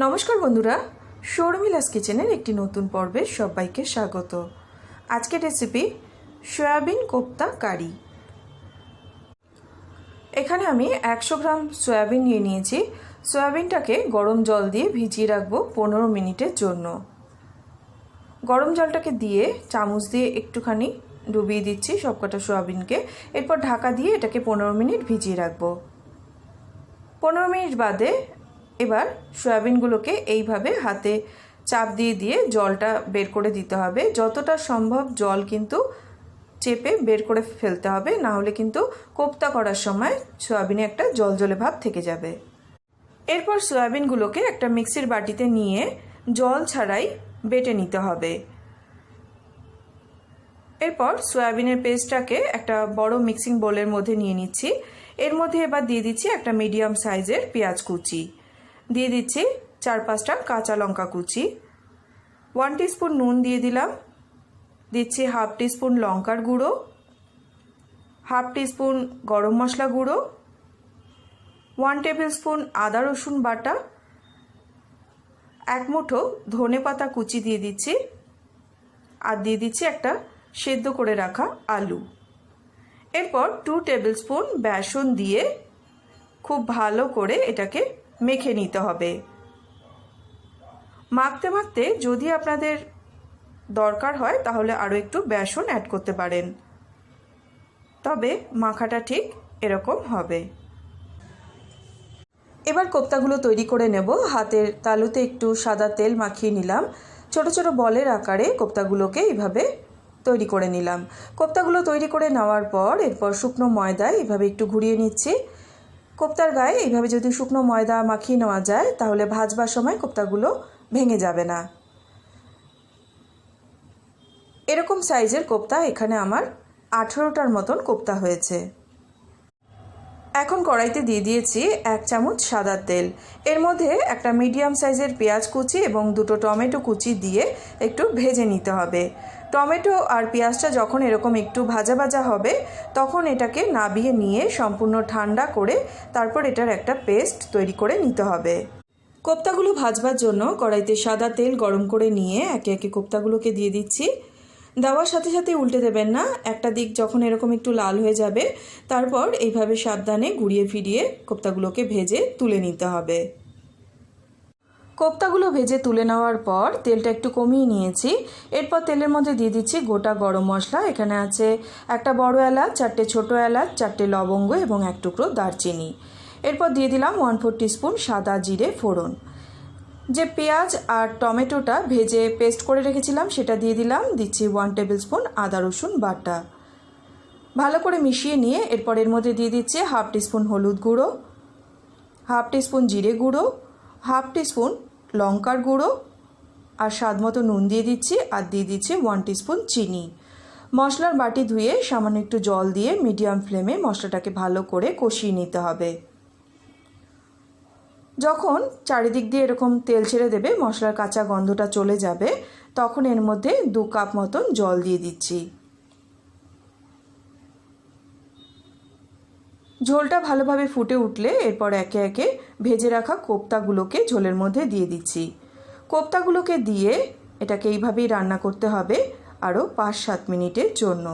নমস্কার বন্ধুরা, শর্মিলাস কিচেনের একটি নতুন পর্বে সবাইকে স্বাগত। আজকের রেসিপি সয়াবিন কোপ্তা কারি। এখানে আমি 100 গ্রাম সয়াবিন নিয়ে নিয়েছি। সয়াবিনটাকে গরম জল দিয়ে ভিজিয়ে রাখবো 15 মিনিটের জন্য। গরম জলটাকে দিয়ে চামচ দিয়ে একটুখানি ডুবিয়ে দিচ্ছি সবকটা সয়াবিনকে। এরপর ঢাকা দিয়ে এটাকে 15 মিনিট ভিজিয়ে রাখবো। 15 মিনিট বাদে এবার সয়াবিনগুলোকে এইভাবে হাতে চাপ দিয়ে দিয়ে জলটা বের করে দিতে হবে। যতটা সম্ভব জল কিন্তু চেপে বের করে ফেলতে হবে, না হলে কিন্তু কোপ্তা করার সময় সয়াবিনে একটা জলজলে ভাব থেকে যাবে। এরপর সয়াবিনগুলোকে একটা মিক্সির বাটিতে নিয়ে জল ছাড়াই বেটে নিতে হবে। এরপর সয়াবিনের পেস্টটাকে একটা বড় মিক্সিং বোলের মধ্যে নিয়ে নিচ্ছি। এর মধ্যে এবার দিয়ে দিচ্ছি একটা মিডিয়াম সাইজের পেঁয়াজ কুচি, দিয়ে দিচ্ছি 4-5টা কাঁচা লঙ্কা কুচি, 1 টিস্পুন নুন দিয়ে দিলাম, দিচ্ছি 1/2 টিস্পুন লঙ্কার গুঁড়ো, 1/2 টিস্পুন গরম মশলা গুঁড়ো, 1 টেবিল স্পুন আদা রসুন বাটা, 1 মুঠো ধনে পাতা কুচি দিয়ে দিচ্ছি, আর দিয়ে দিচ্ছি একটা সেদ্ধ করে রাখা আলু। এরপর 2 টেবিল স্পুন বেসন দিয়ে খুব ভালো করে এটাকে মেখে নিতে হবে। মাখতে মাখতে যদি আপনাদের দরকার হয় তাহলে আরও একটু বেসন অ্যাড করতে পারেন, তবে মাখাটা ঠিক এরকম হবে। এবার কোপ্তাগুলো তৈরি করে নেব। হাতের তালুতে একটু সাদা তেল মাখিয়ে নিলাম। ছোট ছোট বলের আকারে কোপ্তাগুলোকে এইভাবে তৈরি করে নিলাম। কোপ্তাগুলো তৈরি করে নেওয়ার পর এরপর শুকনো ময়দায় এইভাবে একটু ঘুরিয়ে নিচ্ছি। কোপ্তার গায়ে এইভাবে যদি শুকনো ময়দা মাখিয়ে নেওয়া যায় তাহলে ভাজবার সময় কোপ্তাগুলো ভেঙে যাবে না। এরকম সাইজের কোপ্তা এখানে আমার 18টার মতন কোপ্তা হয়েছে। এখন কড়াইতে দিয়ে দিয়েছি 1 চামচ সাদা তেল। এর মধ্যে একটা মিডিয়াম সাইজের পেঁয়াজ কুচি এবং 2টো টমেটো কুচি দিয়ে একটু ভেজে নিতে হবে। টমেটো আর পেঁয়াজটা যখন এরকম একটু ভাজা ভাজা হবে তখন এটাকে নাবিয়ে নিয়ে সম্পূর্ণ ঠান্ডা করে তারপর এটার একটা পেস্ট তৈরি করে নিতে হবে। কোপ্তাগুলো ভাজবার জন্য কড়াইতে সাদা তেল গরম করে নিয়ে একে একে কোপ্তাগুলোকে দিয়ে দিচ্ছি। দেওয়ার সাথে সাথে উল্টে দেবেন না। একটা দিক যখন এরকম একটু লাল হয়ে যাবে তারপর এইভাবে সাবধানে ঘুরিয়ে ফিরিয়ে কোপ্তাগুলোকে ভেজে তুলে নিতে হবে। কোপ্তাগুলো ভেজে তুলে নেওয়ার পর তেলটা একটু কমিয়ে নিয়েছি। এরপর তেলের মধ্যে দিয়ে দিচ্ছি গোটা গরম মশলা। এখানে আছে একটা বড় এলাচ, 4টে ছোটো এলাচ, 4টে লবঙ্গ এবং 1 টুকরো দারচিনি। এরপর দিয়ে দিলাম 1/4 টিস্পুন সাদা জিরে ফোড়ন। যে পেঁয়াজ আর টমেটোটা ভেজে পেস্ট করে রেখেছিলাম সেটা দিয়ে দিলাম। দিচ্ছি 1 টেবিল স্পুন আদা রসুন বাটা। ভালো করে মিশিয়ে নিয়ে এরপর এর মধ্যে দিয়ে দিচ্ছি 1/2 টিস্পুন হলুদ গুঁড়ো, 1/2 টিস্পুন জিরে গুঁড়ো, 1/2 টিস্পুন লঙ্কার গুঁড়ো, আর স্বাদ মতো নুন দিয়ে দিচ্ছি, আর দিয়ে দিচ্ছি 1 টিস্পুন চিনি। মশলার বাটি ধুয়ে সামান্য একটু জল দিয়ে মিডিয়াম ফ্লেমে মশলাটাকে ভালো করে কষিয়ে নিতে হবে। যখন চারিদিক দিয়ে এরকম তেল ছেড়ে দেবে, মশলার কাঁচা গন্ধটা চলে যাবে, তখন এর মধ্যে 2 কাপ মতন জল দিয়ে দিচ্ছি। ঝোলটা ভালোভাবে ফুটে উঠলে এরপর একে একে ভেজে রাখা কোপ্তাগুলোকে ঝোলের মধ্যে দিয়ে দিচ্ছি। কোপ্তাগুলোকে দিয়ে এটাকে এইভাবেই রান্না করতে হবে আরও 5-7 মিনিটের জন্য।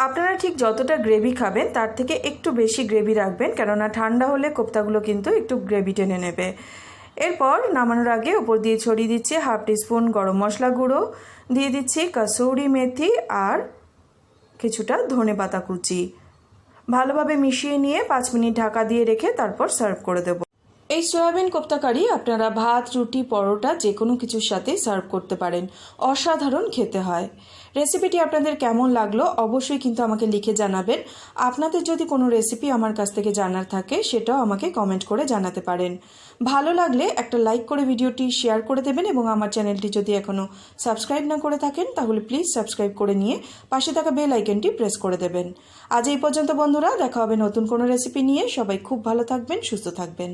আপনারা ঠিক যতটা গ্রেভি খাবেন তার থেকে একটু বেশি গ্রেভি রাখবেন, কেননা ঠান্ডা হলে কোপ্তাগুলো কিন্তু একটু গ্রেভি টেনে নেবে। এরপর নামানোর আগে ওপর দিয়ে ছড়িয়ে দিচ্ছি 1/2 টিস্পুন গরম মশলা গুঁড়ো, দিয়ে দিচ্ছি কসুরি মেথি আর কিছুটা ধনে পাতা কুচি। ভালোভাবে মিশিয়ে নিয়ে 5 মিনিট ঢাকা দিয়ে রেখে তারপর সার্ভ করে দেব। এই সয়াবিন কোপ্তা কারি আপনারা ভাত, রুটি, পরোটা যে কোনো কিছুর সাথে সার্ভ করতে পারেন। অসাধারণ খেতে হয়। রেসিপিটি আপনাদের কেমন লাগলো অবশ্যই কিন্তু আমাকে লিখে জানাবেন। আপনাদের যদি কোনো রেসিপি আমার কাছ থেকে জানার থাকে সেটাও আমাকে কমেন্ট করে জানাতে পারেন। ভালো লাগলে একটা লাইক করে ভিডিওটি শেয়ার করে দেবেন এবং আমার চ্যানেলটি যদি এখনও সাবস্ক্রাইব না করে থাকেন তাহলে প্লিজ সাবস্ক্রাইব করে নিয়ে পাশে থাকা বেল আইকনটি প্রেস করে দেবেন। আজ এই পর্যন্ত বন্ধুরা, দেখা হবে নতুন কোনো রেসিপি নিয়ে। সবাই খুব ভালো থাকবেন, সুস্থ থাকবেন।